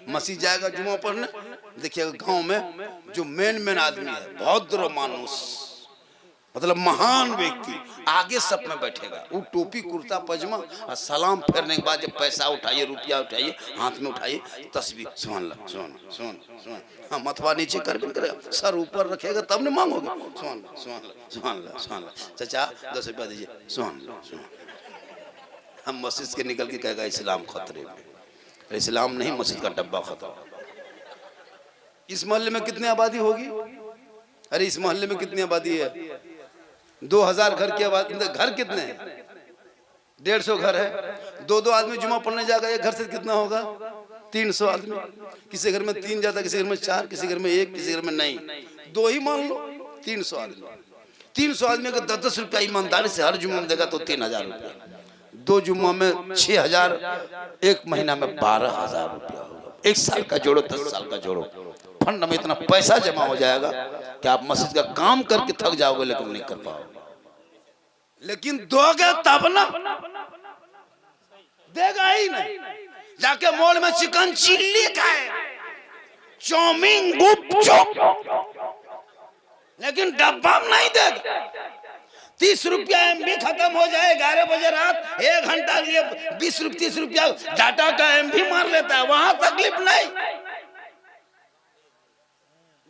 मसीह जाएगा जुमा पढ़ने, देखिएगा गांव में जो मेन आदमी है, भद्र मानुष, मतलब महान व्यक्ति, आगे सब में बैठेगा, वो टोपी कुर्ता पजामा और सलाम फेरने के बाद जब पैसा उठाइए, रुपया उठाइए, हाथ में उठाइए, तस्वीर सुन ला सुन सुन सुन, हाँ मथवा नीचे कर करेगा, सर ऊपर रखेगा तब न मांगोगे, सुन ला सुन ला सुन ला सुन ला, चाचा 10 रुपया दीजिए, सुन ला सुन। हम मस्जिद के निकल के कहेगा इस्लाम खतरे में, इस्लाम नहीं, मस्जिद का डब्बा खतरा। इस मोहल्ले में कितनी आबादी होगी? अरे इस मोहल्ले में कितनी आबादी है? 2000 घर की आबादी। घर कितने हैं? 150 घर है। 2 आदमी जुमा पढ़ने जाएगा, एक घर से कितना होगा? 300 आदमी। किसी घर में 3 जाता, किसी घर में 4, किसी घर में 1, किसी घर में नहीं, 2 ही मान लो। 300 आदमी, 300 आदमी का 10-10 रुपया ईमानदारी से हर जुम्मे में देगा तो 3000 रुपया, 2 जुम्मा में 6000, 1 महीना में 12000 रुपया होगा। 1 साल का जोड़ो, 10 साल का जोड़ो, फंड में इतना पैसा जमा हो जाएगा कि आप मस्जिद का काम करके थक जाओगे लेकिन नहीं कर पाओगे। लेकिन दोगे तब ना, देगा ही नहीं। जाके मॉल में चिकन चिल्ली खाए, चाउमीन, गुपचुप, लेकिन डब्बा में नहीं देगा। 30 रुपया MB खत्म हो जाए 11 बजे रात, 1 घंटा लिए 20-30 रुपया डाटा का MB मार लेता है, वहां तकलीफ नहीं।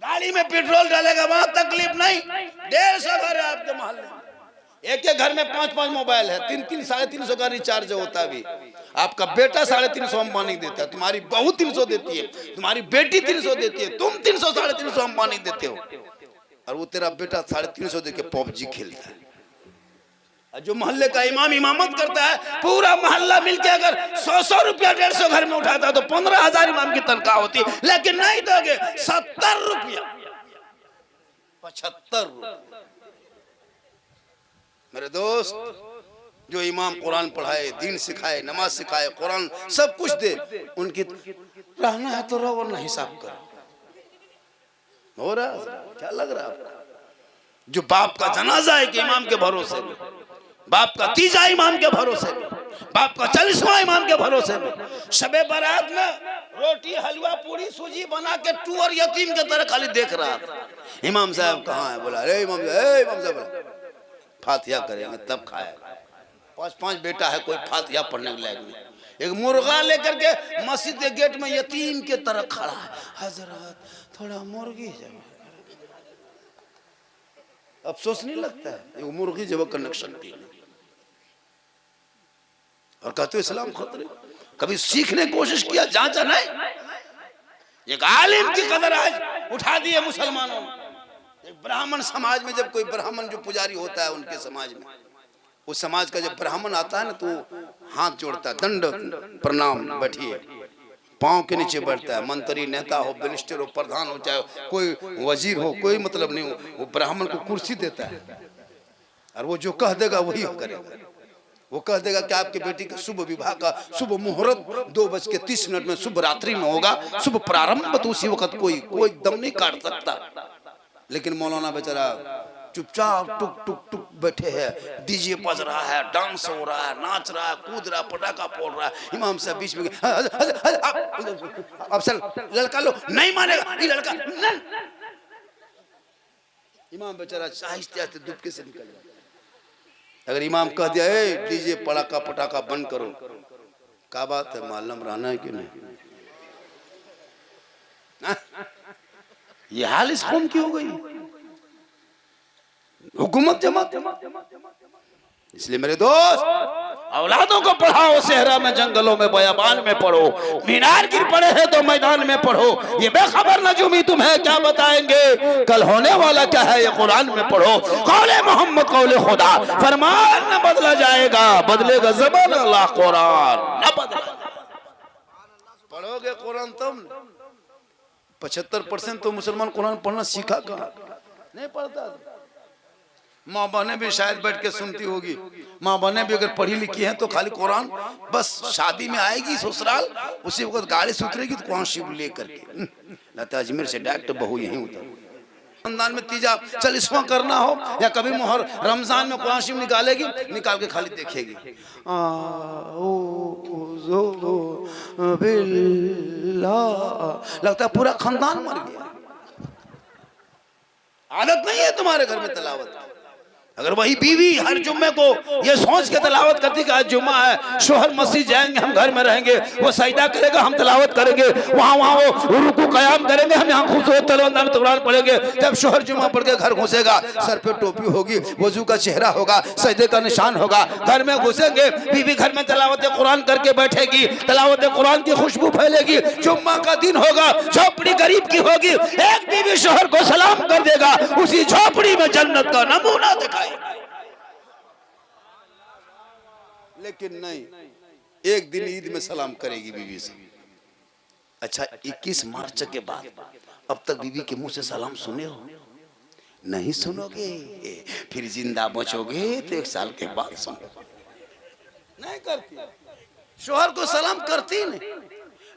गाड़ी में पेट्रोल डालेगा, वहां तकलीफ नहीं। 150 घर है आपके मोहल्ले में, एक घर में 5-5 मोबाइल है, 300 साढ़े 300 का रिचार्ज होता है। भी आपका बेटा 350 अंबानी देता है, तुम्हारी बहू 300 देती है, तुम्हारी बेटी 300 देती है, तुम 300 साढ़े 300 अंबानी देते हो, और वो तेरा बेटा 350 देके PUBG खेलता है। जो मोहल्ले का इमाम इमामत करता है, पूरा मोहल्ला मिलके अगर 100 रुपया 150 घर में उठाता है तो 15,000 इमाम की तनख्वाह होती, लेकिन नहीं दोगे 70 रुपया, 75 रुपया। मेरे दोस्त, जो इमाम कुरान पढ़ाए, दीन सिखाए, नमाज सिखाए, कुरान सब कुछ दे, उनकी रहना है तो रहो, वरना हिसाब करो। हो रहा क्या लग रहा है? जो बाप का जनाजा है कि इमाम के भरोसे में, बाप का तीजा इमाम के भरोसे में, बाप का 40वां इमाम के भरोसे में, शबे बारात में रोटी हलवा पूरी सूजी बना के टूर यतीम के तरह खाली देख रहा था। इमाम साहब कहाँ है? बोला अरे इमाम साहब फातिहा करेंगे तब खाएगा। 5-5 बेटा है, कोई फातिहा पढ़ने के लायक नहीं। एक मुर्गा लेकर के मस्जिद के गेट में यतीम के तरह खड़ा है, हजरत थोड़ा मुर्गी जब, अफसोस नहीं लगता है? वो मुर्गी जब कनेक्शन की, और कहते हो इस्लाम खतरे। कभी सीखने की कोशिश किया, जांचा नहीं। एक आलिम की कदर आज उठा दिए मुसलमानों ने। एक ब्राह्मण समाज में, जब कोई ब्राह्मण जो पुजारी होता है उनके समाज में, उस समाज का जब ब्राह्मण आता है ना तो हाथ जोड़ता है, दंड प्रणाम, बैठिए, पांव के नीचे बैठता है। मंत्री, नेता हो, मिनिस्टर हो, प्रधान हो, चाहे कोई वजीर हो, कोई मतलब नहीं हो, वो ब्राह्मण को कुर्सी देता है, और वो जो कह देगा वही करेगा। वो कह देगा कि आपकी बेटी का शुभ विवाह का शुभ मुहूर्त 2:30 में शुभ रात्रि में होगा, शुभ प्रारंभ, तो उसी वक्त कोई दम नहीं काट सकता। लेकिन मौलाना बेचारा चुपचाप टुक टुक टुक बैठे हैं, डीजे बज रहा है, डांस हो रहा है, नाच रहा है, कूद रहा है, पटाखा फोड़ रहा है। इमाम साहब बीच में, अब चल लड़का लो, नहीं मानेगा ये लड़का। इमाम बेचारा आहिस्ते आहिस्ते दुबके से निकल जाए। अगर इमाम कह दिया ए डीजे पटाखा पटाखा बंद करो, क्या बात है, मालूम रहना है कि नहीं? ये हाल इस कौम की हो गई, हुकूमत जमात। इसलिए मेरे दोस्त, औलादों को पढ़ाओ, सहरा में, जंगलों में, बयाबान में पढ़ो, मीनार गिर पड़े हैं तो मैदान में पढ़ो। ये बेखबर नजूमी तुम्हें क्या बताएंगे, कल होने वाला क्या है ये कुरान में पढ़ो। कौले मोहम्मद कौले खुदा, फरमान न बदला जाएगा, बदलेगा ज़बान अल्लाह, कुरान न बदला। पढ़ोगे कुरान तुम। 75% तो मुसलमान कुरान पढ़ना सीखा कहाँ, नहीं पढ़ता। माँ बहने भी शायद बैठ के सुनती होगी, माँ बहने भी अगर पढ़ी लिखी हैं तो खाली कुरान, बस शादी में आएगी ससुराल, उसी वक्त गाड़ी से उतरेगी तो कुरान शिव ले करके, अजमेर से डायरेक्ट बहू यहीं उतर, खानदान में तीजा 40वां करना हो या कभी मोहर रमजान में कुरान शरीफ निकालेगी, निकाल के खाली देखेगी, लगता है पूरा खानदान मर गया। आदत नहीं है तुम्हारे घर में तलावत। अगर वही बीवी हर जुम्मे को ये सोच के तलावत करती कि आज जुम्मा है, शोहर मस्जिद जाएंगे, हम घर में रहेंगे, वो सजदा करेगा, हम तलावत करेंगे, वहाँ वो रुकू कयाम करेंगे, हम यहाँ खूबसूरत तलवंदान कुरान पढ़ेंगे। जब शोहर जुम्मा पढ़ के घर घुसेगा, सर पे टोपी होगी, वजू का चेहरा होगा, सजदे का निशान होगा, घर में घुसेंगे, बीवी घर में तलावत कुरान करके बैठेगी, तलावत कुरान की खुशबू फैलेगी। जुम्मा का दिन होगा, झोपड़ी गरीब की होगी, एक बीवी शोहर को सलाम कर देगा, उसी झोपड़ी में जन्नत का नमूना दिखाएगा। लेकिन नहीं, एक दिन ईद में सलाम करेगी बीवी से। अच्छा, 21 मार्च के बाद अब तक बीवी के मुंह से सलाम सुने हो? नहीं सुनोगे, फिर जिंदा बचोगे तो 1 साल के बाद सुनो। नहीं करती, शोहर को सलाम करती नहीं।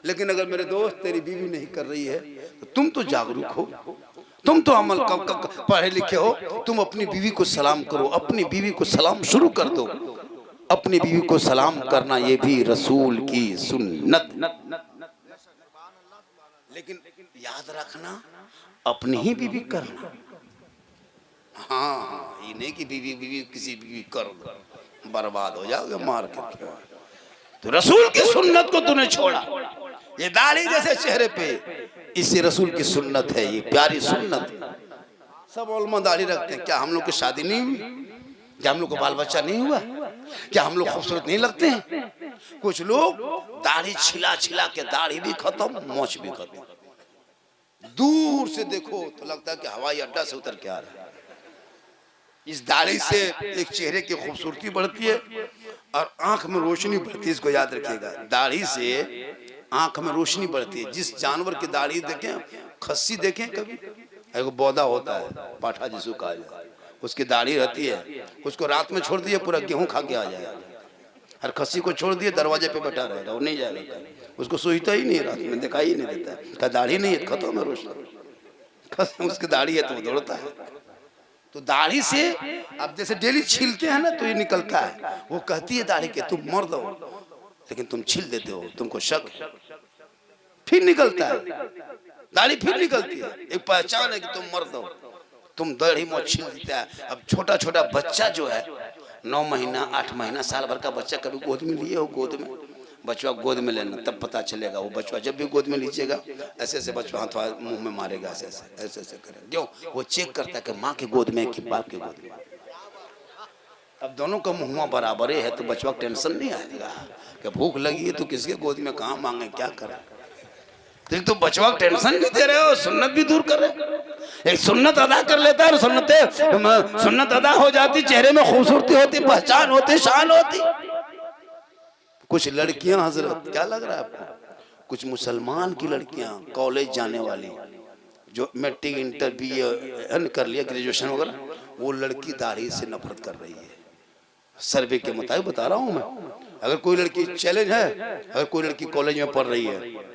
लेकिन अगर मेरे दोस्त तेरी बीवी नहीं कर रही है तो तुम तो जागरूक हो, तुम तो अमल पढ़े लिखे हो, तुम अपनी बीवी को सलाम करो, अपनी बीवी को सलाम शुरू कर दो। अपनी बीवी को सलाम करना ये भी रसूल की सुन्नत। लेकिन याद रखना, अपनी ही बीवी करना। हाँ, ये नहीं कि बीवी बीवी किसी बीवी करो, बर्बाद हो जाओगे मार के। तो रसूल की सुन्नत को तूने छोड़ा। ये दाढ़ी जैसे चेहरे पे, इससे रसूल की सुन्नत है, ये प्यारी सुन्नत। सब उलमा दाढ़ी रखते हैं। क्या हम लोग की शादी नहीं हुई? क्या हम लोग को बाल बच्चा नहीं हुआ? क्या हम लोग खूबसूरत नहीं लगते हैं? कुछ लोग दाढ़ी छिला छिला के दाढ़ी भी खत्म, मोछ भी खत्म। दूर से देखो तो लगता है कि हवाई अड्डा से उतर के आ रहा है। इस दाढ़ी से एक चेहरे की खूबसूरती बढ़ती है और आंख में रोशनी बढ़ती है। इसको याद रखिएगा, दाढ़ी से आंख में रोशनी बढ़ती है। जिस जानवर की दाढ़ी देखें, खस्सी देखें, कभी एक बौदा होता है, पाठा जिसको कहा जाए, उसकी दाढ़ी रहती है, उसको रात में छोड़ दिए पूरा गेहूं खा के आ जाएगा। हर खस्सी को छोड़ दिए दरवाजे पे बैठा रहेगा, वो नहीं जाएगा, उसको सोचता ही नहीं, रात में दिखाई ही नहीं देता है। क्या दाढ़ी नहीं है, खत्म है रोशनी। उसकी दाढ़ी है तो वो दौड़ता है। तो दाढ़ी से अब जैसे डेली छीलते हैं ना तो ये निकलता है। वो कहती है दाढ़ी के तुम मर्द हो, लेकिन तुम छील देते हो, तुमको शक है। फिर निकलता है दाढ़ी, फिर निकलती है। एक पहचान है कि तुम मर्द हो, तुम दाढ़ी मोछ छील देता है। अब छोटा छोटा बच्चा जो है, 9 महीना 8 महीना साल भर का बच्चा, कभी गोद में लिए हो? गोद में बचवा गोद में लेना, तब पता चलेगा। वो बचवा जब भी गोद में लीजिएगा, ऐसे ऐसे बचवा हाथ मुंह में मारेगा, ऐसे ऐसे ऐसे ऐसे करेगा। क्यों? वो चेक करता है कि माँ के गोद में कि बाप के गोद में। अब दोनों का मुँह बराबर है तो बचवा टेंशन नहीं आएगा कि भूख लगी है तो किसके गोद में कहाँ मांगे, क्या करें। तो बचवा टेंशन भी दे रहे हो, सुन्नत भी दूर कर रहे हो। एक सुन्नत अदा कर लेता है और सुन्नत अदा हो जाती, चेहरे में खूबसूरती होती, पहचान होती, शान होती। कुछ लड़कियां हजरत, क्या लग रहा है आपको, कुछ मुसलमान की लड़कियां कॉलेज जाने वाली, जो मैट्रिक इंटर BA कर लिया, ग्रेजुएशन वगैरह, वो लड़की दाढ़ी से नफरत कर रही है। सर्वे के मुताबिक बता रहा हूं मैं। अगर कोई लड़की, चैलेंज है, अगर कोई लड़की कॉलेज में पढ़ रही है,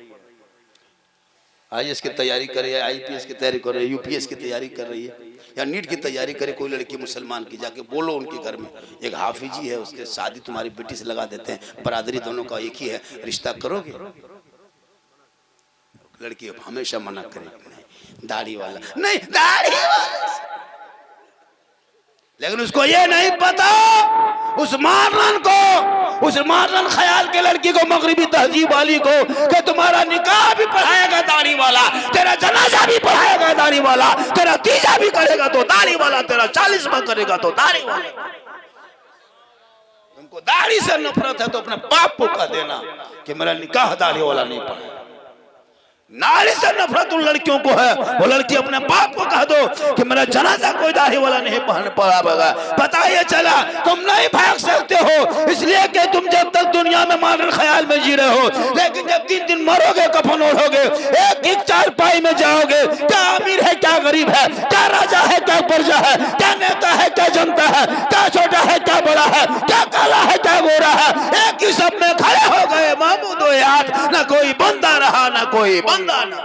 IAS की तैयारी करे, IPS की तैयारी कर रही है, UPS की तैयारी कर रही है, या नीट की तैयारी करे, कोई लड़की मुसलमान की, जाके बोलो उनके घर में एक हाफिजी है, उसके शादी तुम्हारी बेटी से लगा देते हैं, बरादरी दोनों का एक ही है, रिश्ता करोगे? लड़की हमेशा मना करेगी, नहीं दाढ़ी वाला, नहीं दाढ़ी वाला। लेकिन उसको ये नहीं पता, उस मारन ख्याल के लड़की को, मगरिबी तहजीब वाली को, कि तुम्हारा निकाह भी पढ़ाएगा दाढ़ी वाला, तेरा जनाजा भी पढ़ाएगा दाढ़ी वाला, तेरा तीजा भी करेगा तो दाढ़ी वाला, तेरा 40वां करेगा तो दाढ़ी वाला। उनको दाढ़ी से नफरत है तो अपने बाप को कह देना कि मेरा निकाह दाढ़ी वाला नहीं पढ़ा। नारी से नफरत उन लड़कियों को है, वो लड़की अपने बाप को कह दो कि मेरा जनाजा कोई दाढ़ी वाला नहीं पढ़ाएगा। पता ये चला तुम नहीं भाग सकते हो, इसलिए कि तुम जब तक दुनिया में मॉडर्न ख्याल में जी रहे हो, लेकिन जब 3 दिन मरोगे, कफन ओढ़ोगे, एक चारपाई में जाओगे, क्या अमीर है क्या गरीब है, क्या राजा है क्या प्रजा है, क्या नेता है क्या जनता है, क्या छोटा है क्या बड़ा है, क्या काला है क्या गोरा है, एक ही सब में खड़े हो गए मामू दो हाथ, ना कोई बंदा रहा ना कोई बंदा ना।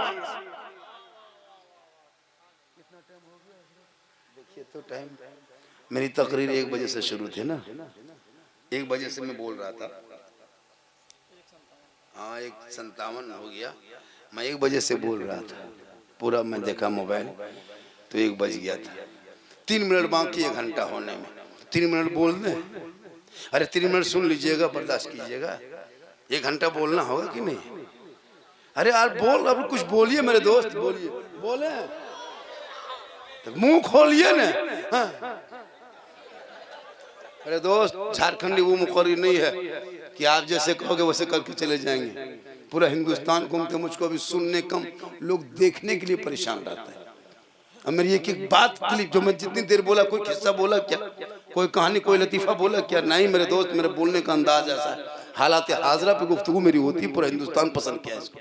तो टाइम मेरी तकरीर 1 बजे से शुरू थी ना, 1 बजे से मैं बोल रहा था। हाँ 1:57 हो गया, मैं 1 बजे से बोल रहा था पूरा। मैं देखा मोबाइल तो 1 बज गया था। 3 मिनट बाकी 1 घंटा होने में, 3 मिनट बोल दें। अरे 3 मिनट सुन लीजिएगा, बर्दाश्त कीजिएगा। 1 घंटा बोलना होगा कि नहीं? अरे यार बोल, अब कुछ बोलिए मेरे दोस्त, बोलिए, बोले तो मुंह खोलिए ना। हाँ। अरे दोस्त, झारखंडी वो मुखरी नहीं है कि आप जैसे कहोगे वैसे करके चले जाएंगे। पूरा हिंदुस्तान घूमते, मुझको अभी सुनने कम, लोग देखने के लिए परेशान रहता है। अब मेरी एक बात क्लिप जो मैं जितनी देर बोला, कोई किस्सा बोला क्या, कोई कहानी, कोई लतीफा बोला क्या? नहीं मेरे दोस्त, मेरे बोलने का अंदाज ऐसा है। हालात हाजरा पे गुफ्तगू मेरी होती है, पूरा हिंदुस्तान पसंद किया इसको,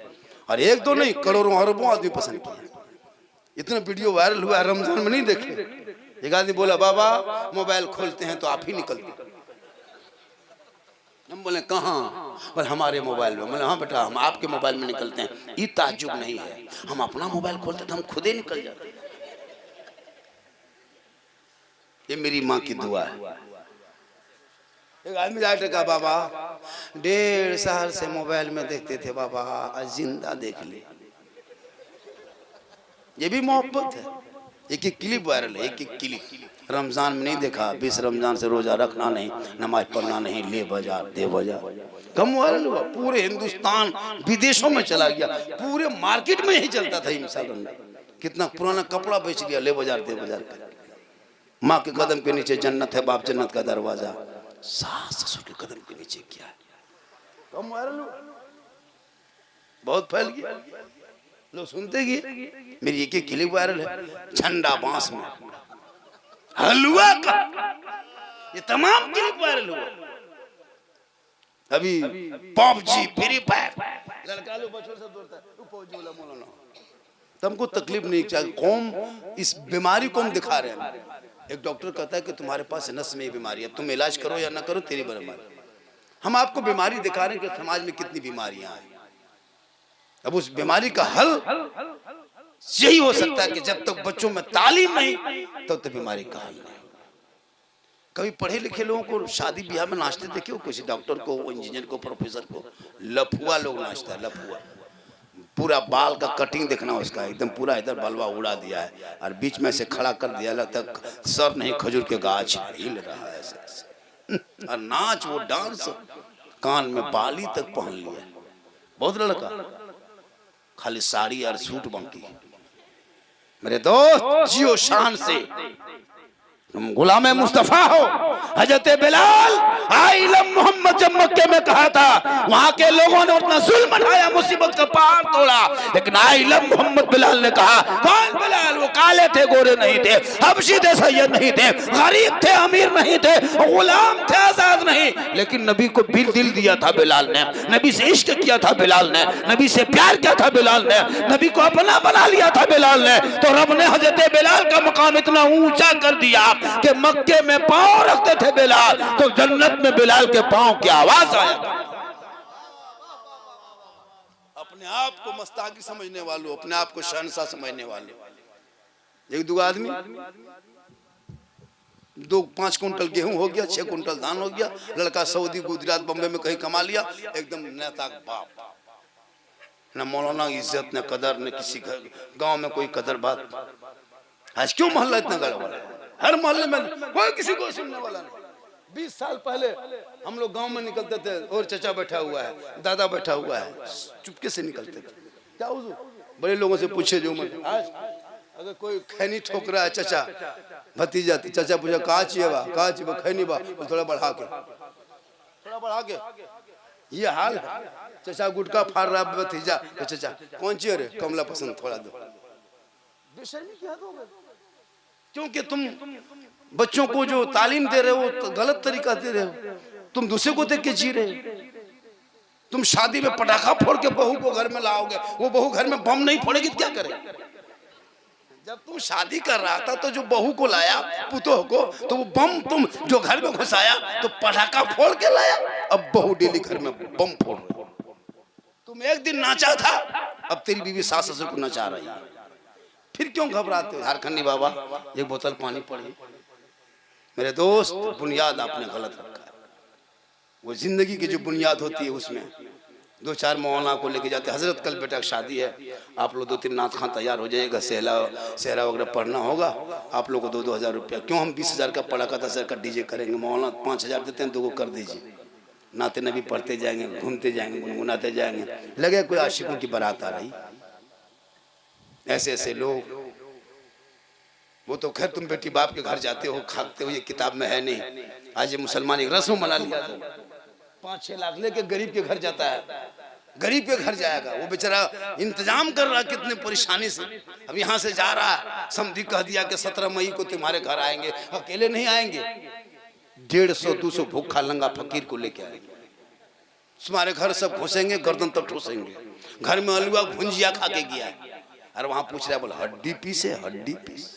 और 1-2 नहीं, करोड़ों अरबों आदमी पसंद किया। इतना वीडियो वायरल हुआ रमजान में, नहीं देखे? एक आदमी बोला बाबा मोबाइल खोलते हैं तो आप ही निकलते। हम बोले कहाँ? बोले हमारे मोबाइल में। बोले हाँ बेटा, हम आपके मोबाइल में निकलते हैं। ये ताज्जुब नहीं है, हम अपना मोबाइल खोलते तो हम खुद ही निकल जाते। ये मेरी माँ की दुआ है। एक आदमी जाके कहा बाबा 1.5 साल से मोबाइल में देखते थे बाबा, आज जिंदा देख ले। ये भी मोहब्बत है। एक क्लिप वायरल है, एक क्लिप। रमजान में नहीं देखा, 20 रमजान से रोजा रखना नहीं, नमाज पढ़ना नहीं, ले बाजार दे बाजार। कम वायरल हुआ, पूरे हिंदुस्तान विदेशों में चला गया, पूरे मार्केट में ही चलता था। इंशाअल्लाह कितना पुराना कपड़ा बेच लिया, ले बाजार दे बाजार कर। माँ के कदम के नीचे जन्नत है, बाप जन्नत का दरवाजा। सास ससुर के कदम के नीचे क्या है? कम वायरल हुआ, बहुत फैल गया, लोग सुनते गए। मेरी एक क्लिप वायरल है, झंडा बांस में हलवा का, ये तमाम क्लिप वायरल हुआ। अभी पबजी, फ्री फायर, लड़का लोग बच्चों से दौड़ता है, तुमको तकलीफ नहीं चाहिए। कौम इस बीमारी को हम दिखा रहे हैं। एक डॉक्टर कहता है कि तुम्हारे पास नस में ये बीमारी है, तुम इलाज करो या ना करो, तेरी बीमारी। हम आपको बीमारी दिखा रहे हैं कि समाज में कितनी बीमारियां हैं। अब उस बीमारी का हल यही हो सकता है कि जब तक बच्चों में तालीम नहीं, तब तक बीमारी का हल नहीं। कभी पढ़े लिखे लोगों को शादी ब्याह में नाचते देखे हो? किसी डॉक्टर को, इंजीनियर को, प्रोफेसर को? लफुआ लोग नाचता है, लफुआ। पूरा बाल का कटिंग देखना उसका, एकदम पूरा इधर बलवा उड़ा दिया है और बीच में से खड़ा कर दिया, लगता है सर नहीं खजूर के गाछ हिल रहा है ऐसे। और नाच, वो डांस, कान में बाली तक पहन लिया। बहुत लड़का खाली साड़ी और सूट बाकी। मेरे दोस्त जियो शान से, तुम गुलामे मुस्तफा हो। हजरत बिलाल आइलम मोहम्मद जब मक्के में कहा था, वहां के लोगों ने उतना जुल्म उठाया, मुसीबत का पहाड़ तोड़ा, लेकिन आइलम मोहम्मद बिलाल ने कहा कौन बिलाल? वो काले थे, गोरे नहीं थे, हबशी थे, सैयद नहीं थे, गरीब थे, अमीर नहीं थे, गुलाम थे, आजाद नहीं, लेकिन नबी को दिल दिया था बिलाल ने, नबी से इश्क किया था बिलाल ने, नबी से प्यार किया था बिलाल ने, नबी को अपना बना लिया था बिलाल ने। तो रब ने हजरत बिलाल का मकाम इतना ऊंचा कर दिया कि मक्के में पांव रखते थे बिलाल, तो जन्नत में बिलाल के पांव की आवाज आया। अपने आप को मस्ताकी समझने वालों, अपने आप को शहंशाह समझने वाले, 1-2 आदमी 2-5 कुंटल गेहूं हो गया, 6 कुंटल धान हो गया, लड़का सऊदी, गुजरात, बम्बे में कहीं कमा लिया, एकदम नेता बाप, न मौलाना इज्जत, न कदर, न किसी गांव में कोई कदर बात। आज क्यों मोहल्ला इतना गड़बड़ है? हर मोहल्ले में कोई किसी को सुनने वाला नहीं। 20 साल पहले हम लोग गांव में निकलते थे, और चचा बैठा हुआ है, दादा बैठा हुआ है, चुपके से निकलते थे। क्या हुजूर? बड़े लोगों से पूछे जो मत। आज अगर कोई खैनी ठोक रहा है, चचा भतीजा, चचा पूछा कहा चाहिए बा, कहा चाहिए खैनी बा, थोड़ा बढ़ा के, थोड़ा बढ़ा के। ये हाल है। चचा गुटका फाड़ रहा भतीजा, तो चचा कौन चाहिए रे? कमला पसंद, थोड़ा दो। बेशर्मी क्या दोगे? क्योंकि तुम बच्चों को जो तालीम दे रहे हो तो गलत तरीका दे रहे हो। तुम दूसरे को देख के जी रहे हो। तुम शादी में पटाखा फोड़ के बहू को घर में लाओगे, वो बहू घर में बम नहीं फोड़ेगी तो क्या करे? जब तुम शादी कर रहा था तो जो बहू को लाया, पुतोह को, तो वो बम तुम जो घर में घुसाया तो पटाखा फोड़ के लाया। अब बहू डेली घर में बम फोड़। तुम एक दिन नाचा था, अब तेरी बीवी सास ससुर को नचा रही है। फिर क्यों घबराते हो? झारखंडी बाबा एक बोतल पानी पड़ी। मेरे दोस्त, बुनियाद आपने गलत रखा है। वो जिंदगी की जो बुनियाद होती है उसमें दो चार मौलाना को लेके जाते। हजरत कल बेटा की शादी है, आप लोग 2-3 नात खां तैयार हो जाइएगा, सहरा वगैरह पढ़ना होगा, आप लोग को 2-2 हज़ार रुपया। क्यों हम 20,000 का पढ़ा का 10,000 का डीजे करेंगे? मौलाना 5,000 देते हैं, 2 को कर दीजिए। नाते नबी पढ़ते जाएंगे, घूमते जाएंगे, गुनगुनाते जाएंगे। लगे कोई आशिकों की बारात आ रही। ऐसे ऐसे लोग। वो तो खैर तुम बेटी बाप के घर जाते हो, खाते हो, ये किताब में है नहीं। आज ये मुसलमान एक रस्म मना लिया, 5-6 लाख लेके गरीब के घर जाता है। गरीब के घर जाएगा, वो बेचारा इंतजाम कर रहा कितने परेशानी से। अब यहाँ से जा रहा है, समझी कह दिया कि 17 मई को तुम्हारे घर आएंगे। अकेले नहीं आएंगे, 150-200 भूखा लंगा फकीर को लेके आएंगे। तुम्हारे घर सब घुसेंगे, गर्दन तक ठोसेंगे। घर में अलुआ भुंजिया खा के गया है, और वहां पूछ रहा है, बोला हड्डी पीस है, हड्डी पीस।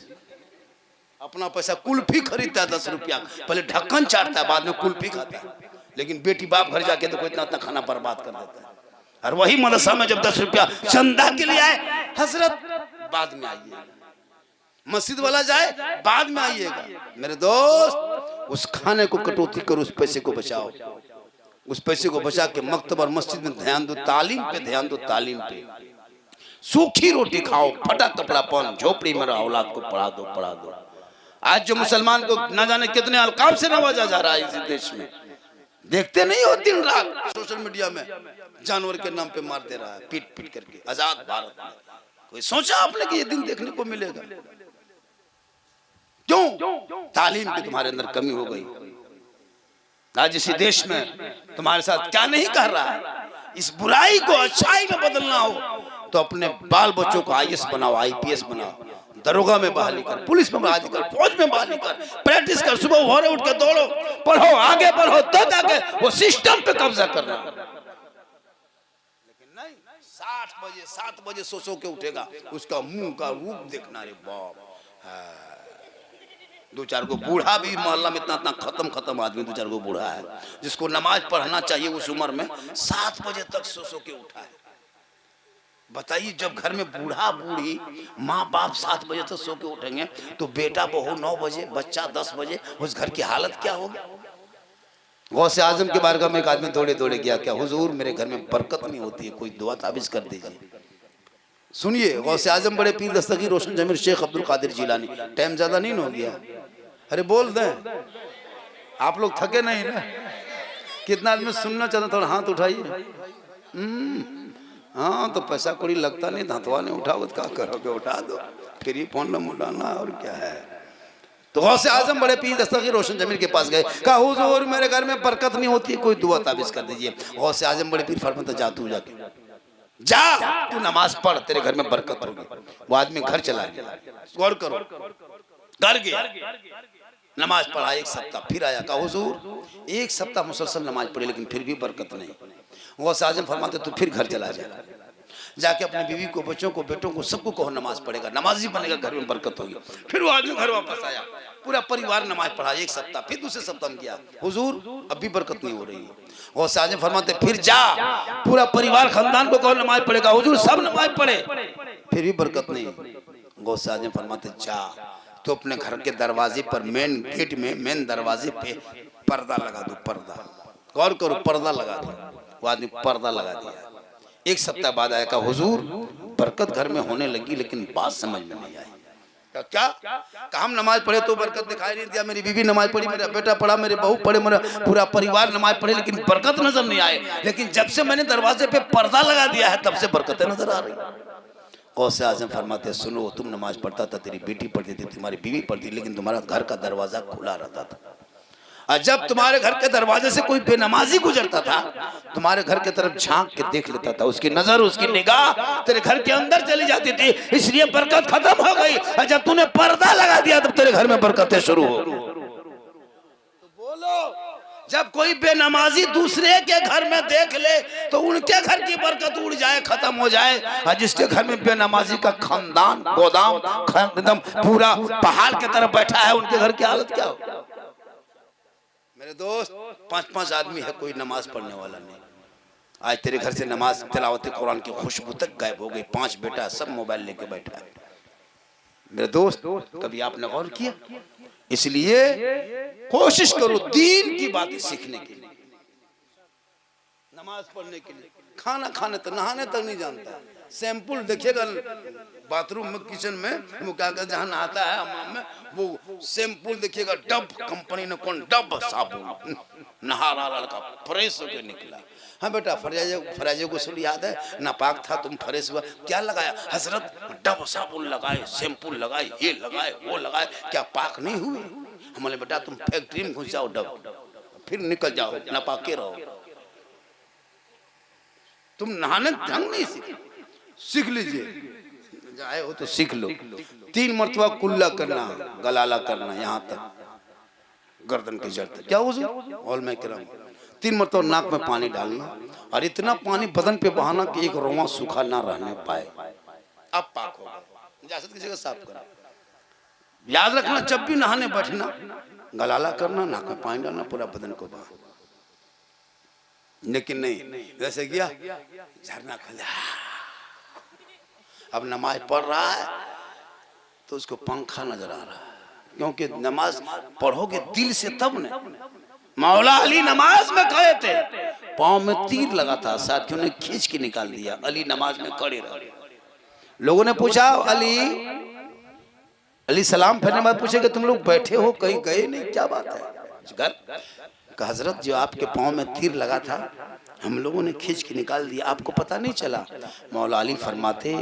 अपना पैसा कुल्फी खरीदता है 10 रुपया, पहले ढक्कन चाटता है, बाद में कुल्फी खाता है। लेकिन बेटी बाप घर जाके तो कोई इतना इतना खाना बर्बाद कर देता है। और वही मदरसा में जब 10 रुपया चंदा के लिए आए, हजरत बाद में आइए, मस्जिद वाला जाए बाद में आइएगा। मेरे दोस्त, उस खाने को कटौती करो, उस पैसे को बचाओ। उस पैसे को बचा के मकतब और मस्जिद में ध्यान दो, तालीम पे ध्यान दो, तालीम पे। सूखी रोटी खाओ, फटा कपड़ा पहन, झोपड़ी में रहो, औलाद को पढ़ा दो, पढ़ा दो। आज जो मुसलमान को ना जाने कितने अलकाब से नवाजा जा रहा है इस देश में, देखते नहीं हो? दिन रात सोशल मीडिया में जानवर के नाम पे मार दे रहा है, पीट पीट करके। आजाद भारत में कोई सोचा आपने कि ये दिन देखने को मिलेगा? क्यों? तालीम की तुम्हारे अंदर कमी हो गई। आज इसी देश में तुम्हारे साथ क्या नहीं कर रहा है? इस बुराई को अच्छाई में बदलना हो तो अपने बाल बच्चों को IAS बनाओ, IPS बनाओ, दरोगा में बहाली कर, पुलिस में बहाली कर, फौज में बहाली कर, प्रैक्टिस कर, सुबह भोरे उठ के दौड़ो, पढ़ो, आगे बढ़ो, तो जाके वो सिस्टम पे कब्जा करना। लेकिन नहीं, 7 बजे सो के उठेगा, उसका मुंह का रूप देखना, रे बाप। 2-4 को बूढ़ा भी मोहल्ला में इतना खत्म आदमी, 2-4 को बूढ़ा है जिसको नमाज पढ़ना चाहिए उस उम्र में, 7 बजे तक सो के उठा है। बताइए, जब घर में बूढ़ा बूढ़ी माँ बाप 7 बजे तक सो के उठेंगे तो बेटा बहू 9 बजे, बच्चा 10 बजे, उस घर की हालत क्या होगी? गौसे आजम के बारगाह में एक आदमी दौड़े दौड़े गया, क्या हुजूर मेरे घर में बरकत नहीं होती है, कोई दुआ ताबीज कर दीजिए। सुनिए, गौसे आजम बड़े पीर दस्तगीर रोशन जमीर शेख अब्दुल कादिर जिलानी। टाइम ज्यादा नहीं हो गया? अरे बोल दें, आप लोग थके नहीं ना? कितना आदमी सुनना चाहता, थोड़ा हाथ उठाइए। हाँ, तो पैसा कोई लगता नहीं, धंतवा ने उठाओ तो क्या करोगे, उठा दो, फिर ही फोन नंबर उठाना, और क्या है। तो गौसे आजम बड़े पीर दस्तगीर रोशन जमीर के पास गए, कहा हुजूर मेरे घर में बरकत नहीं होती, कोई दुआ ताबीज कर दीजिए। गौसे आजम बड़े पीर फरमाते, जा तू जाके जा, तू नमाज पढ़, तेरे घर में बरकत होगी। वो आदमी घर चला गया, गौर करो, घर गया, नमाज पढ़ा 1 सप्ताह, फिर आया, कहा हुजूर 1 सप्ताह मुसलसल नमाज पढ़ी लेकिन फिर भी बरकत नहीं। वो आजम फरमाते, तू फिर घर चला जा, जाके अपनी बीवी को, बच्चों को, बेटों को, सबको कहो नमाज पढ़ेगा, नमाजी बनेगा, घर में बरकत होगी। फिर वो आदमी घर वापस आया, पूरा परिवार नमाज पढ़ा 1 सप्ताह, फिर दूसरे सप्ताह में किया, हुजूर अब भी बरकत नहीं हो रही है। वो आजम फरमाते, फिर जा, पूरा परिवार खानदान को कहो नमाज पढ़ेगा, हुजूर सब नमाज पढ़े, फिर भी बरकत नहीं। गौसे आजम फरमाते, जा तो अपने घर के दरवाजे पर, मेन गेट में, मेन दरवाजे पे पर्दा लगा दो, पर्दा। गौर करो, पर्दा लगा दो। वो आदमी पर्दा लगा दिया। 1 सप्ताह बाद आया, कहा हुजूर बरकत घर में होने लगी लेकिन बात समझ में नहीं आई। क्या? कहा हम नमाज पढ़े तो बरकत दिखाई नहीं दिया, मेरी बीवी नमाज पढ़ी, मेरा बेटा पढ़ा, मेरे बहू पढ़े, मेरा पूरा परिवार नमाज पढ़े, लेकिन बरकत नजर नहीं आए। लेकिन जब से मैंने दरवाजे पे पर्दा लगा दिया है तब से बरकतें नजर आ रही। गौसे आजम फरमाते, सुनो, तुम नमाज पढ़ता था, तेरी बेटी पढ़ती थी, तुम्हारी बीवी पढ़ती, लेकिन तुम्हारा घर का दरवाजा खुला रहता था। और जब तुम्हारे घर के दरवाजे से कोई बेनमाजी गुजरता था, तुम्हारे घर की तरफ झांक के देख लेता था, उसकी नजर, उसकी निगाह तेरे घर के अंदर चली जाती थी, इसलिए बरकत खत्म हो गई। और जब तूने पर्दा लगा दिया तब तेरे घर में बरकतें शुरू हो। तो बोलो, जब कोई बेनमाजी दूसरे के घर में देख ले तो उनके घर की बरकत उड़ जाए, खत्म हो जाए। और जिसके घर में बेनमाजी का खानदान, गोदाम एकदम पूरा पहाड़ की तरफ बैठा है, उनके घर की हालत क्या हो? मेरे दोस्त, 5-5 आदमी है, कोई नमाज पढ़ने वाला नहीं। आज तेरे घर से नमाज, तिलावत कुरान की खुशबू तक गायब हो गई। 5 बेटा सब मोबाइल लेके बैठा है, मेरे दोस्त, कभी आपने गौर किया? इसलिए कोशिश करो दीन की बातें सीखने के लिए, नमाज पढ़ने के लिए। खाना खाने तक, नहाने तक नहीं जानता। सैंपल देखिएगा बाथरूम में, किचन में, वो क्या कहते जहाँ नहाता है हमाम में, वो सैंपल देखिएगा, डब कंपनी ने कौन डब साबुन, नहा रहा लड़का फ्रेश होकर निकला। हाँ बेटा, फराजे को सुन याद है, नापाक था तुम फ्रेश हुआ, क्या लगाया हजरत? डब साबुन लगाए, सैंपल लगाए, ये लगाए, वो लगाए, क्या पाक नहीं हुए? हमारे बेटा तुम फैक्ट्री में घुस जाओ डब, फिर निकल जाओ, नापाके रहो। तुम नहाने ढंग नहीं सीख लीजिए, जाए हो तो सीख लो। 3 मरतबा कुल्ला करना, गलाला करना, यहाँ तक गर्दन के जड़ तक, क्या वजू? ऑल में करम 3 मरतबा नाक में पानी डालना, और इतना पानी बदन पे बहाना कि एक रोमा सूखा ना रहने पाए। अब पाक होगा, इजाजत की जगह साफ करना। याद रखना, जब भी नहाने बैठना, गलाला करना, नाक में पानी डालना, पूरा बदन को बहा। लेकिन नहीं, वैसे किया झरना खोल, अब नमाज पढ़ रहा है तो उसको पंखा नजर आ रहा है, क्योंकि नमाज पढ़ोगे दिल से तब ने। मौला अली नमाज में गए थे, पांव में तीर लगा था, साथियों ने खींच के निकाल दिया, अली नमाज में खड़े रहे। लोगों ने पूछा अली सलाम फिरने बाद पूछे कि तुम लोग बैठे हो, कहीं गए नहीं, क्या बात है? कहा हजरत, जो आपके पांव में तीर लगा था हम लोगों ने खींच के निकाल दिया, आपको पता नहीं चला? मौला अली फरमाते,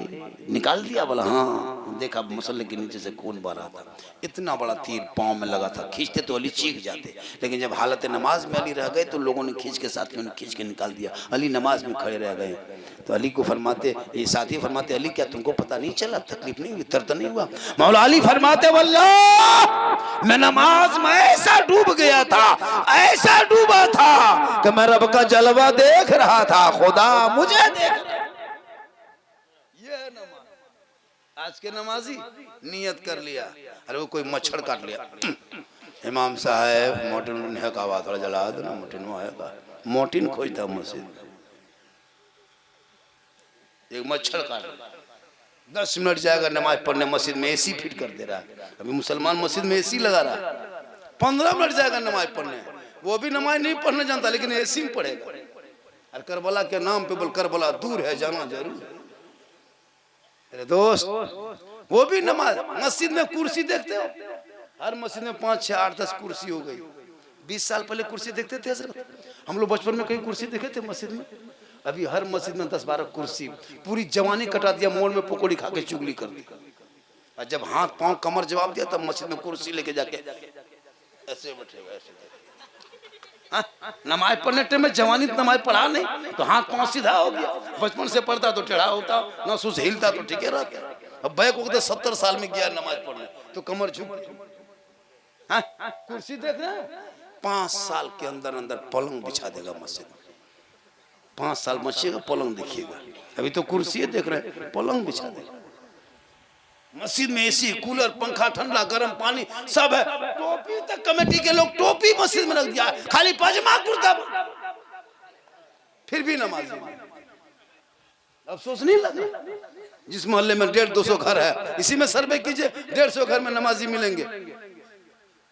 निकाल दिया? बोला हाँ, देखा मसल्ले के नीचे से खून बह रहा था, इतना बड़ा तीर पांव में लगा था, खींचते तो अली चीख जाते, लेकिन जब हालत नमाज में अली रह गए तो लोगों ने खींच के, साथियों ने खींच के निकाल दिया, अली नमाज में खड़े रह गए। तो अली को फरमाते, ये साथी फरमाते, अली क्या तुमको पता नहीं चला, तकलीफ नहीं हुई, दर्द नहीं हुआ? मौला अली फरमाते, वल्लाह मैं नमाज में ऐसा डूब गया था, ऐसा डूबा था कि मैं रब का जलवा देख रहा था, खुदा मुझे देख रहा। ये नमाज। आज के नमाजी नियत कर लिया, अरे वो कोई मच्छर काट लिया, इमाम साहब मोटिन है का बात, थोड़ा जला दो ना, मोटिन है का, मोटिन खोजता मस्जिद, एक मच्छर काट लिया, 10 मिनट जाएगा नमाज पढ़ने, मस्जिद में एसी फिट कर दे रहा है। अभी मुसलमान मस्जिद में एसी लगा रहा है, 15 मिनट जाएगा नमाज पढ़ने, वो भी नमाज नहीं पढ़ने जानता, लेकिन एसी में पढ़ेगा। और करबला के नाम पे बोल, करबला दूर है, जाना जरूर। अरे दोस्त, वो भी नमाज, मस्जिद में कुर्सी देखते हो, हर मस्जिद में 5, 6, 8, 10 कुर्सी हो गई। 20 साल पहले कुर्सी देखते थे हजरत, हम लोग बचपन में कहीं कुर्सी देखे थे मस्जिद में? अभी हर मस्जिद में 10-12 कुर्सी, पूरी जवानी कटा दिया, मोड़ में पकौड़ी खा के चुगली कर दी, और जब हाथ पांव कमर जवाब दिया तब मस्जिद में कुर्सी लेके जाके ऐसे बैठेगा, ऐसे। नमाज पढ़ने टाइम में जवानी नमाज पढ़ा नहीं तो हाथ पांव सीधा हो गया, बचपन से पढ़ता तो टेढ़ा होता, ना सूस हिलता तो ठीक रहता। अब बैक हो गया, 70 साल में गया नमाज पढ़ने तो कमर झुक, कुर्सी देख रहे हैं? 5 साल के अंदर अंदर पलंग बिछा देगा मस्जिद में, 5 साल मचिएगा पलंग देखिएगा। अभी तो कुर्सी देख रहे हैं, पलंग बिछा देगा। मस्जिद में एसी, कूलर, पंखा, ठंडा गर्म पानी सब है, टोपी तक कमेटी के लोग टोपी मस्जिद में रख दिया, खाली पजामा कुर्ता, फिर भी नमाज। अफसोस नहीं लगा? जिस मोहल्ले में 150-200 घर है, इसी में सर्वे कीजिए, 150 घर में नमाजी मिलेंगे,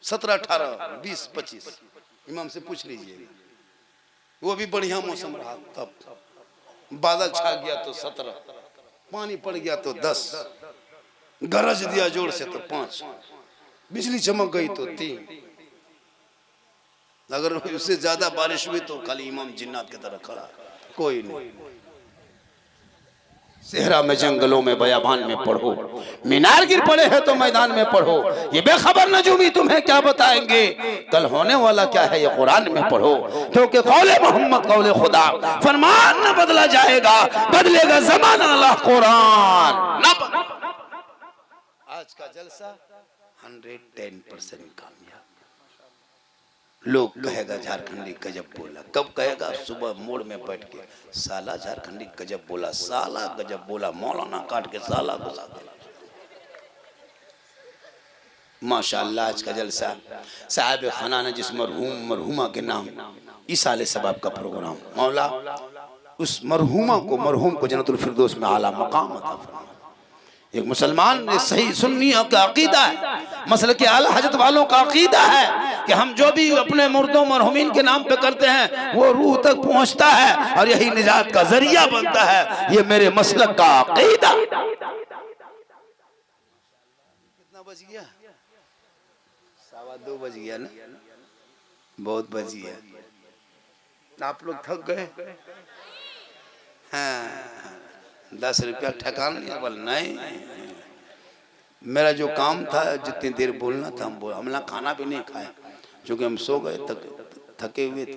17, 18, 20, 25 इमाम से पूछ लीजिए। वो भी बढ़िया मौसम रहा, तब बादल छा गया तो 17, पानी पड़ गया तो 10, गरज दिया जोर से तो 5, बिजली चमक गई तो 3, अगर उससे ज्यादा बारिश हुई तो खाली इमाम जिन्नात की तरह खड़ा, कोई नहीं। सेहरा में, जंगलों में, बयाबान में पढ़ो, मीनार गिर पड़े हैं तो मैदान में पढ़ो, ये बेखबर नजूमी तुम्हें क्या बताएंगे, कल होने वाला क्या है ये कुरान में पढ़ो, क्योंकि कौले मोहम्मद कौले खुदा, फरमान न बदला जाएगा, बदलेगा जमाना अल्लाह कुरान न। आज का जलसा 110% कामयाब। लोग कहेगा झारखंडी गजब बोला, कब कहेगा? सुबह मोड़ में बैठ के, साला झारखंडी गजब बोला, साला गजब बोला, मौलाना काट के साला घुसा दे। माशाअल्लाह आज का जलसा साहिब खाना ने जिस मरहूम मरहूमा के नाम इसाले सबाब का प्रोग्राम, मौला उस मरहूमा को, मरहूम को जन्नतुल फिरदौस में आला मकाम अता फरमा। एक मुसलमान ने सही सुन्नियों का अकीदा है, मसल के आला हजरत वालों का अकीदा है कि हम जो भी अपने मुर्दों मरहुमीन के नाम पे करते हैं वो रूह तक पहुंचता है और यही निजात का जरिया बनता है। ये मेरे मसलक का अकीदा। कितना बज गया? 2:15 बज गया ना, बहुत बज गया। आप लोग थक गए? हाँ, 10 रुपया ठकान लिया? बोल नहीं, मेरा जो काम था जितनी देर बोलना था हमने खाना भी नहीं खाया क्योंकि हम सो गए, थके हुए थे।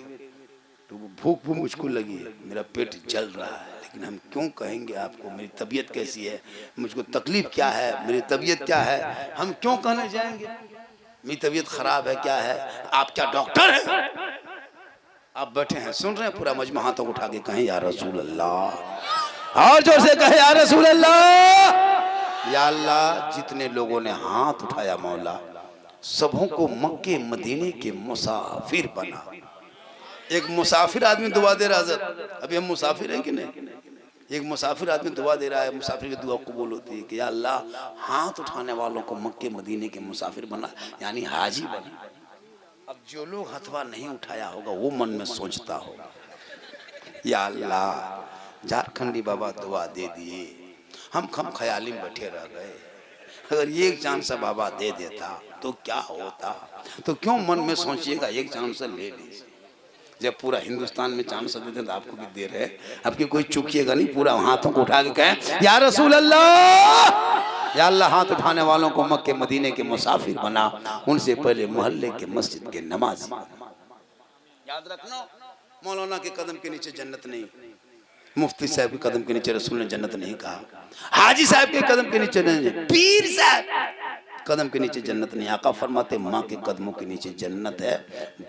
तो भूख भी मुझको लगी है, मेरा पेट जल रहा है, लेकिन हम क्यों कहेंगे आपको मेरी तबीयत कैसी है, मुझको तकलीफ क्या है, मेरी तबीयत क्या है, हम क्यों कहने जाएंगे मेरी तबीयत खराब है क्या है? आप क्या डॉक्टर हैं? आप बैठे हैं सुन रहे हैं, पूरा मजमा हाथों उठा के कहें या रसूल अल्लाह, और जोर से कहे या रसूल अल्लाह। या अल्लाह, जितने लोगों ने हाथ उठाया मौला सबों को मक्के मदीने के मुसाफिर बना। एक मुसाफिर आदमी दुआ दे रहा है, अभी हम मुसाफिर हैं कि नहीं? एक मुसाफिर आदमी दुआ दे रहा है, मुसाफिर की दुआ कबूल होती है कि या अल्लाह हाथ उठाने वालों को मक्के मदीने के मुसाफिर बना, यानी हाजी बना। अब जो लोग हथवा नहीं उठाया होगा वो मन में सोचता होगा या अल्लाह झारखंडी बाबा दुआ दे दिए, हम ख्याली में बैठे रह गए, अगर एक चांद सा बाबा दे देता तो क्या होता? तो क्यों मन में सोचिएगा, एक चांद सा ले लीजिए। जब पूरा हिंदुस्तान में चांद सा देते तो आपको भी दे रहे, आपकी कोई चुकिएगा नहीं, पूरा हाथों को उठा के कहें या रसूल अल्लाह। या अल्लाह हाथ उठाने वालों को मक्के मदीने के मुसाफिर बना, उनसे पहले मोहल्ले के मस्जिद के नमाज। याद रखना, मौलाना के कदम के नीचे जन्नत नहीं, मुफ्ती साहब के कदम के नीचे रसूल ने जन्नत नहीं कहा, हाजी साहब के कदम के नीचे नहीं, पीर साहब कदम के नीचे जन्नत नहीं। आका फरमाते माँ के कदमों के नीचे जन्नत है,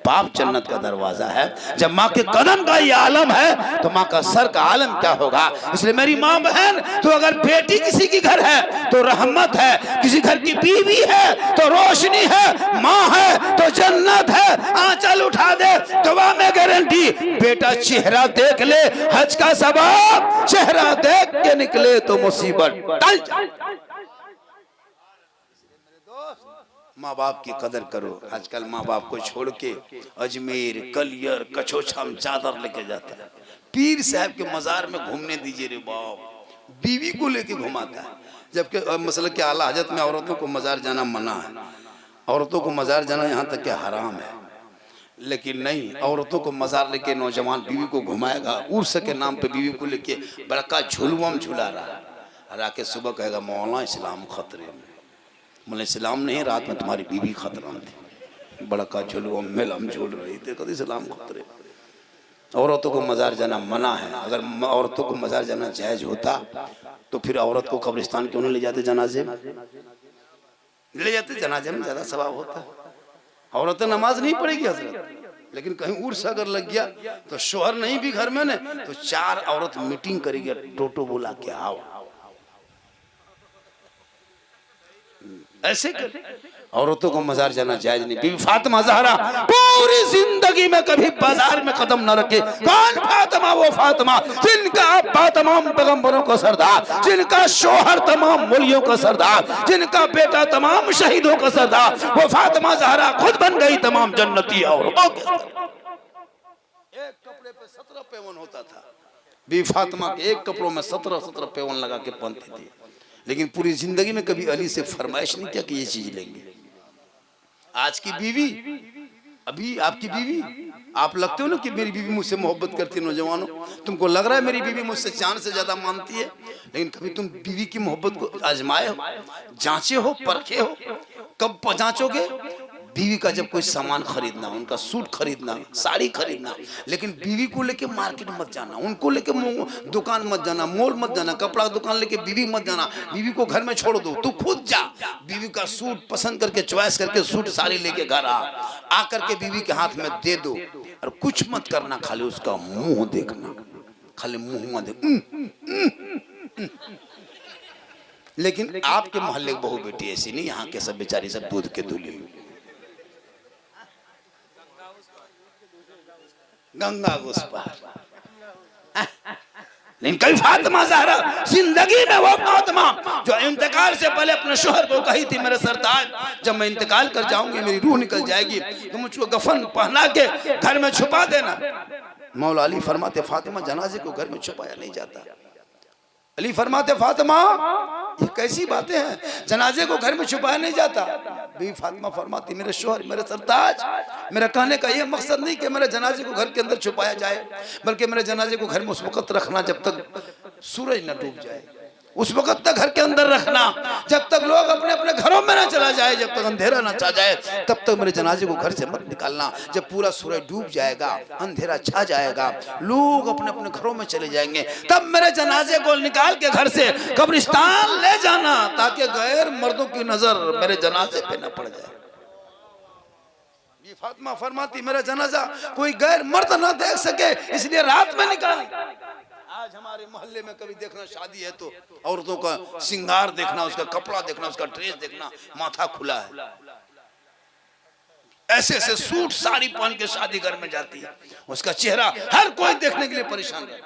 बाप जन्नत का दरवाजा है। जब माँ के कदम का ये आलम है तो माँ का सर का आलम क्या होगा? इसलिए मेरी माँ बहन, तो अगर बेटी किसी की घर है तो रहमत है, किसी घर की बीवी है तो रोशनी है, माँ है तो जन्नत है। आंचल उठा दे, दुआ में गारंटी। बेटा चेहरा देख ले, हज का सवाब, चेहरा देख के निकले तो मुसीबत टल जाए। माँ बाप की कदर करो। आजकल माँ बाप को छोड़ के अजमेर कलियर कछोछा में चादर लेके जाता है, पीर साहब के मजार में घूमने दीजिए रे बाप, बीवी को लेके घुमाता है। जबकि मसला के आला हजरत में औरतों को मजार जाना मना है, औरतों को मजार जाना यहाँ तक के हराम है। लेकिन नहीं, औरतों को मजार लेके नौजवान बीवी को घुमाएगा, उर्स के नाम पे बीवी को लेके बड़का झुलुआ में झुला रहा है, और आके सुबह कहेगा मौला इस्लाम खतरे में। बोले इस्लाम नहीं, रात में तुम्हारी बीवी खतरा में थी, बड़का झुलुआ मेला में झूल रही थी, कभी इस्लाम खतरे। औरतों को मजार जाना मना है। अगर औरतों को मजार जाना जायज होता तो फिर औरत को कब्रिस्तान क्यों नहीं ले जाते? जनाजे में ले जाते, जनाजे में ज्यादा सवाब होता। औरतें नमाज नहीं पढ़ेगी हजरत, लेकिन कहीं उर्स अगर लग गया तो शोहर नहीं भी घर में, तो 4 औरत मीटिंग करेगी, टोटो बुला के आओ, ऐसे कर। औरतों को मजार जाना जायज नहीं। बीवी फातिमा ज़हरा पूरी जिंदगी में कभी बाजार में कदम न रखे। कौन फातिमा? वो फातिमा जिनका अब्बा तमाम पैगंबरों का सरदार, जिनका शोहर तमाम वलियों का सरदार, जिनका बेटा तमाम शहीदों का सरदार, वो फातिमा ज़हरा खुद बन गई तमाम जन्नती औरतों के। एक कपड़े पे 17 पेवन होता था। बीवी फातिमा के एक कपड़ों में 17 पेवन लगा के पहनती थी, लेकिन पूरी जिंदगी में कभी अली से फरमाइश नहीं किया कि ये चीज लेंगे। आज की बीवी, अभी आपकी बीवी, आप लगते हो ना कि मेरी बीवी मुझसे मोहब्बत करती है। नौजवानों, तुमको लग रहा है मेरी बीवी मुझसे जान से ज्यादा मानती है, लेकिन कभी तुम बीवी की मोहब्बत को आजमाए हो, जांचे हो, परखे हो? कब जांचोगे? बीवी का जब कोई सामान खरीदना, उनका सूट खरीदना, साड़ी खरीदना, लेकिन बीवी को लेके मार्केट मत जाना, उनको लेके दुकान मत जाना, मॉल मत जाना, कपड़ा दुकान लेके बीवी मत जाना। बीवी को घर में छोड़ दो, तू खुद जा, बीवी का सूट पसंद करके चॉइस करके सूट साड़ी लेके घर आकर के बीवी के हाथ में दे दो, और कुछ मत करना, खाली उसका मुंह देखना, खाली मुंह देख। लेकिन आपके मोहल्ले की बहू बेटी ऐसी नहीं, यहाँ के सब बेचारी सब दूध के दूल्हे, गंगा घुस पार। लेकिन कई फातिमा ज़हरा जिंदगी में वो फातिमा जो इंतकाल से पहले अपने शोहर को कही थी, मेरे सरताज जब मैं इंतकाल कर जाऊंगी, मेरी रूह निकल जाएगी, तो मुझको कफन पहना के घर में छुपा देना। मौला अली फरमाते फातिमा जनाजे को घर में छुपाया नहीं जाता। अली फरमाते फातिमा ये कैसी बातें हैं, जनाजे को घर में छुपाया नहीं जाता। बीवी फातिमा फरमाती मेरे शोहर, मेरे सरताज, मेरा कहने का ये मकसद नहीं कि मेरे जनाजे को घर के अंदर छुपाया जाए, बल्कि मेरे जनाजे को घर में उस वक्त रखना जब तक सूरज न डूब जाए, उस वक्त तक घर के अंदर रखना, जब तक लोग अपने अपने घरों में ना चला जाए, जब तक अंधेरा ना छा जाए, तब तक मेरे जनाजे को घर से मत निकालना। जब पूरा सूरज डूब जाएगा, अंधेरा छा जाएगा, लोग अपने अपने घरों में चले जाएंगे, तब मेरे जनाजे को निकाल के घर से कब्रिस्तान ले जाना, ताकि गैर मर्दों की नजर मेरे जनाजे पे न पड़ जाए। ये फातिमा फरमाती मेरा जनाजा कोई गैर मर्द ना देख सके, इसलिए रात में निकाल। आज हमारे मोहल्ले में कभी देखना शादी है तो औरतों का श्रृंगार देखना, उसका कपड़ा देखना, उसका ड्रेस देखना, माथा खुला है, ऐसे ऐसे सूट साड़ी पहन के शादी घर में जाती है, उसका चेहरा हर कोई देखने के लिए परेशान है।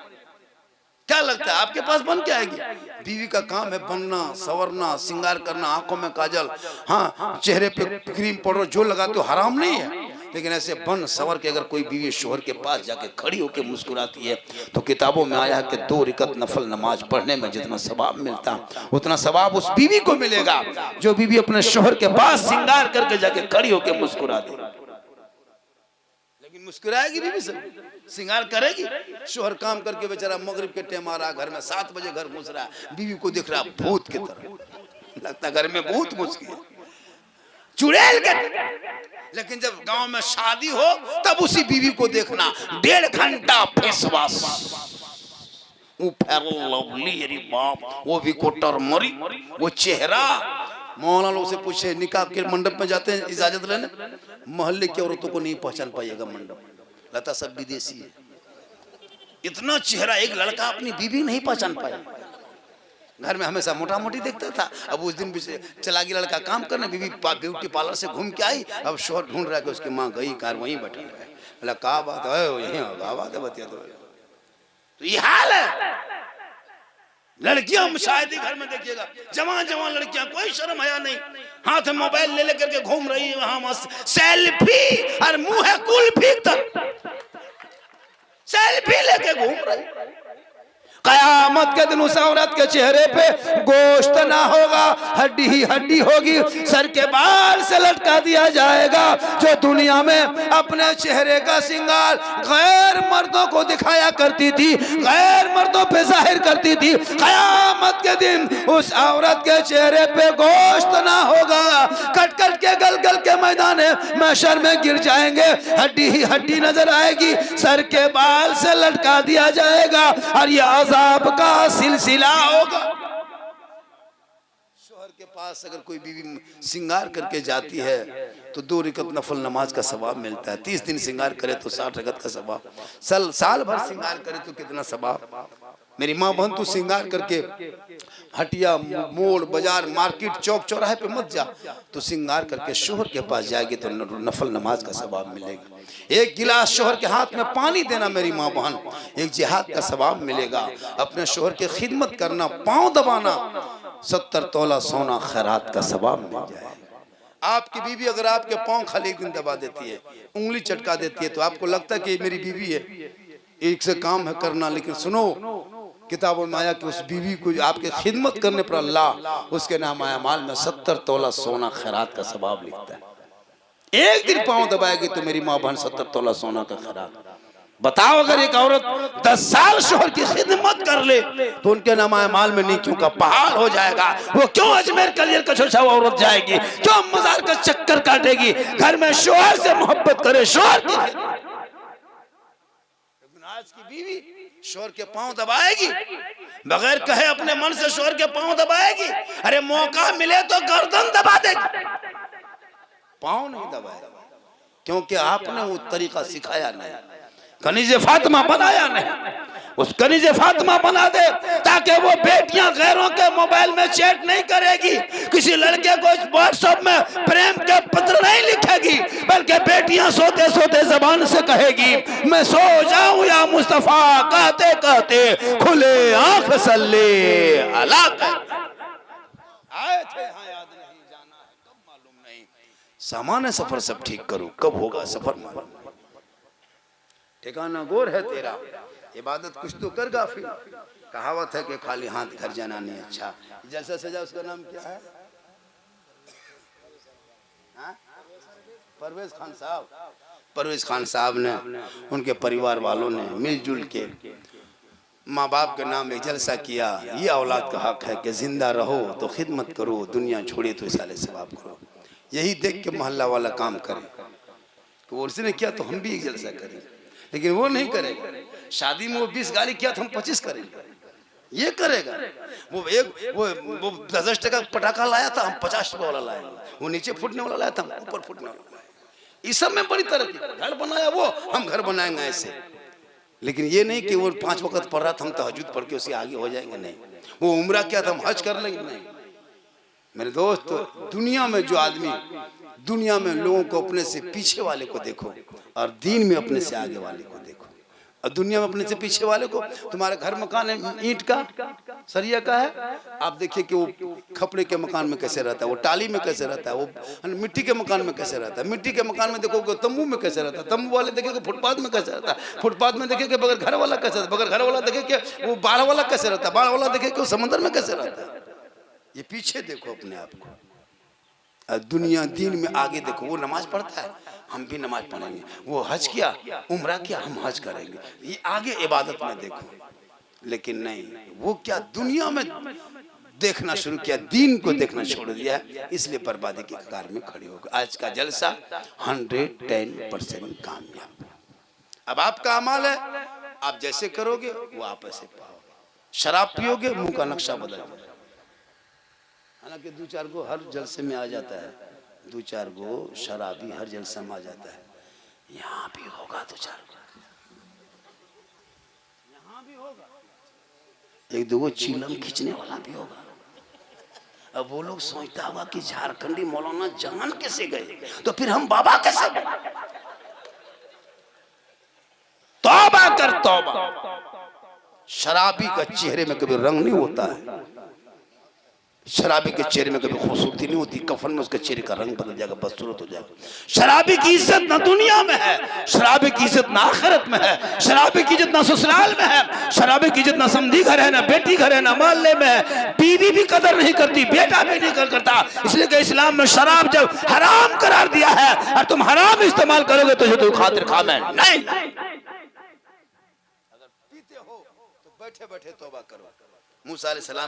क्या लगता है आपके पास बन के आएगी? बीवी का काम है बनना, संवरना, श्रृंगार करना, आंखों में काजल, हाँ चेहरे पे क्रीम पाउडर जो लगाते हो हराम नहीं है, लेकिन ऐसे बन सवर के अगर कोई बीवी शोहर के पास जाके खड़ी होकर मुस्कुराती है तो किताबों में आया है कि 2 रकात नफल नमाज पढ़ने में जितना सवाब मिलता उतना सवाब उस बीवी को मिलेगा जो बीवी अपने शोहर के पास श्रृंगार करके जाके खड़ी होकर मुस्कुरा दे। लेकिन मुस्कुराएगी बीवी से, श्रृंगार करेगी, शोहर काम करके बेचारा मगरिब के टाइम आ रहा, घर में 7 बजे घर घुस रहा, बीवी को दिख रहा भूत की तरह, लगता घर में भूत घुस गया, चुड़ैल के। लेकिन जब गांव में शादी हो तब उसी बीवी को देखना 1.5 घंटा फेस वॉश, वो भी कोटर मरी, वो चेहरा। मौलाना लोग से पूछे निकाह के मंडप में जाते हैं इजाजत लेने, मोहल्ले की औरतों को नहीं पहचान पाइएगा मंडप, लता सब विदेशी है, इतना चेहरा एक लड़का अपनी बीवी नहीं पहचान पाया। घर में हमेशा मोटा मोटी देखता था, अब उस दिन भी चला गया लड़का काम करने, बीवी ब्यूटी पार्लर से घूम के आई, अब शोहर ढूंढ रहा है कि उसकी माँ गई कार वहीं बैठा है, बोला क्या बात है, यही बात है बतिया। तो ये हाल है लड़कियां शायद ही घर में देखिएगा, जवान जवान लड़कियां, कोई शर्म हया नहीं, हाथ में मोबाइल ले लेकर के घूम रही है, वहां मस्त सेल्फी और मुंह है कुल्फी तक, सेल्फी लेके घूम रही। कयामत के दिन उस औरत के चेहरे पे गोश्त ना होगा, हड्डी ही हड्डी होगी, सर के बाल से लटका दिया जाएगा। जो दुनिया में अपने चेहरे का श्रृंगार गैर मर्दों को दिखाया करती थी, गैर मर्दों पे जाहिर करती थी, कयामत के दिन उस औरत के चेहरे पे गोश्त ना होगा, कट कट के गल गल के मैदान महशर में गिर जाएंगे, हड्डी ही हड्डी नजर आएगी, सर के बाल से लटका दिया जाएगा और ये आपका सिलसिला होगा। शोहर के पास अगर कोई बीवी श्रृंगार करके जाती है तो 2 रकात नफल नमाज का सवाब मिलता है, 30 दिन श्रृंगार करे तो 60 रकात का सवाब, साल भर श्रृंगार करे तो कितना सवाब। मेरी माँ बहन तू श्रृंगार करके हटिया मोड़ बाजार मार्केट चौक चौराहे पे मत जा, तो श्रृंगार करके शोहर के पास जाएगी तो नफल नमाज का सवाब मिलेगा। एक गिलास शोहर के हाथ में पानी देना मेरी माँ बहन, एक जिहाद का सवाब मिलेगा। अपने शोहर की खिदमत करना, पाँव दबाना, 70 तोला सोना खैरात का सवाब मिल जाए। आपकी बीवी अगर आपके पाँव खाली एक दिन दबा देती है, उंगली चटका देती है, तो आपको लगता है कि मेरी बीवी है, एक से काम है करना, लेकिन सुनो किताबों में आया कि उस बीवी को आपके खिदमत करने पर अल्लाह उसके नाम आमाल में 70 तोला सोना खैरात का सवाब लिखता है। एक दिन पाँव दबाएगी तो मेरी माँ बहन 70 तोला सोना का खैरात। बताओ अगर एक औरत 10 साल शोहर की खिदमत कर ले तो उनके नाम आमाल में नेकियों का पहाड़ हो जाएगा। वो क्यों अजमेर कलियर का छोटा औरत जाएगी, क्यों मजार का चक्कर काटेगी, घर में शोहर से मोहब्बत करे, शोहर की। आज की बीवी शोहर के पांव दबाएगी, बगैर कहे अपने मन से शोहर के पांव दबाएगी, अरे मौका मिले तो गर्दन दबा देगी, पांव नहीं दबाएगा, क्योंकि आपने वो तरीका सिखाया नहीं। कनीज़े फातिमा बनाया नहीं, उस कनीज़े फातिमा बना दे ताकि वो बेटियां गैरों के मोबाइल में चैट नहीं करेगी, किसी लड़के को व्हाट्सएप में प्रेम के पत्र नहीं लिखेगी, बल्कि बेटियां सोते सोते जबान से कहेगी मैं सो जाऊं या मुस्तफा, कहते कहते खुले आंख सल्ले अला। आए थे हाँ याद नहीं, जाना है कब मालूम नहीं, सामान्य सफर सब ठीक करो, कब होगा सफर मालूम, ठिकाना गोर है तेरा, इबादत कुछ तो कर गाफिल। कहावत है कि खाली हाथ घर जाना नहीं अच्छा। जैसा सजा उसका नाम क्या है? परवेज खान साहब। परवेज खान साहब ने, उनके परिवार वालों ने मिलजुल के माँ बाप के नाम एक जलसा किया। ये औलाद का हक है कि जिंदा रहो तो खिदमत करो, दुनिया छोड़े तो साले सवाब करो। यही देख के मोहल्ला वाला काम करे, तो उसने किया तो हम भी एक जलसा करें, लेकिन वो नहीं करेगा। शादी में वो 20 गाड़ी किया तो हम 25 करेंगे, ये करेगा। वो 10 टका पटाखा लाया था, हम 50 रुपये वाला लाएंगे। वो नीचे फूटने वाला लाया था, हम ऊपर फूटने वाला लाएंगे। इस सब में बड़ी तरक्की, घर बनाया वो, हम घर बनाएंगे ऐसे। लेकिन ये नहीं कि वो 5 वक्त पढ़ रहा था हम तहज्जुद पढ़ के उससे आगे हो जाएंगे, नहीं। वो उम्रा किया था हम हज कर लेंगे, नहीं। मेरे दोस्त, दुनिया में जो आदमी, दुनिया में लोगों को अपने से पीछे वाले को देखो और दीन में अपने से आगे वाले को देखो। और दुनिया में अपने से पीछे वाले को, तुम्हारे घर मकान है ईंट का, सरिया का है, आप देखिए कि वो खपड़े के मकान में कैसे रहता है, वो टाली में कैसे रहता है, वो मिट्टी के मकान में कैसे रहता है, मिट्टी के मकान में देखोगे तंबू में कैसे रहता है, तंबू वाले देखिए फुटपाथ में कैसे रहता है, फुटपाथ में देखिए कि बगैर घर वाला कैसे रहता है, बगैर घर वाला देखिए कि वो बाढ़ वाला कैसे रहता है, बाढ़ वाला देखिए कि वो समंदर में कैसे रहता है। ये पीछे देखो अपने आप को, दुनिया दीन में आगे देखो। वो नमाज पढ़ता है, हम भी नमाज पढ़ेंगे। वो हज किया, उम्रा किया, हम हज करेंगे। ये आगे इबादत में देखो। लेकिन नहीं, वो क्या दुनिया में देखना शुरू किया, दीन को देखना छोड़ दिया, इसलिए बर्बादी के कगार में खड़े हो गए। आज का जलसा 110% कामयाब। अब आपका अमाल है, आप जैसे करोगे वो आप ऐसे पाओगे। शराब पियोगे, मुंह का नक्शा बदल जाएगा। हालांकि 2-4 गो हर जलसे में आ जाता है, 2-4 गो शराबी हर जलसे में आ जाता है। यहाँ भी होगा 2-4 गो, यहाँ भी होगा, 1-2 गो चीलम खींचने वाला भी होगा। अब वो लोग सोचता होगा कि झारखंडी मौलाना जान कैसे गए, तो फिर हम बाबा कैसे गए। तौबा कर तौबा। शराबी का चेहरे में कभी रंग नहीं होता है, शराबी के चेहरे में कभी खूबसूरती नहीं होती, कफन में उसके चेहरे का रंग बदल जाएगा, बदसूरत हो जाएगा। शराबी की इज्जत ना दुनिया में है, शराबी की इज्जत ना आखिरत में है, शराबी की इज्जत ना ससुराल में है, शराबी की इज्जत ना समधी घर है, ना बेटी घर है, ना मोहल्ले में है। बीवी भी कदर नहीं करती, बेटा भी नहीं करता, इसलिए कि इस्लाम में शराब जब हराम करार दिया है और तुम हराम इस्तेमाल करोगे तो जो खातिर खामे नहीं। अगर पीते हो तो बैठे बैठे तौबा करो। मूसा अलैहिस्सलाम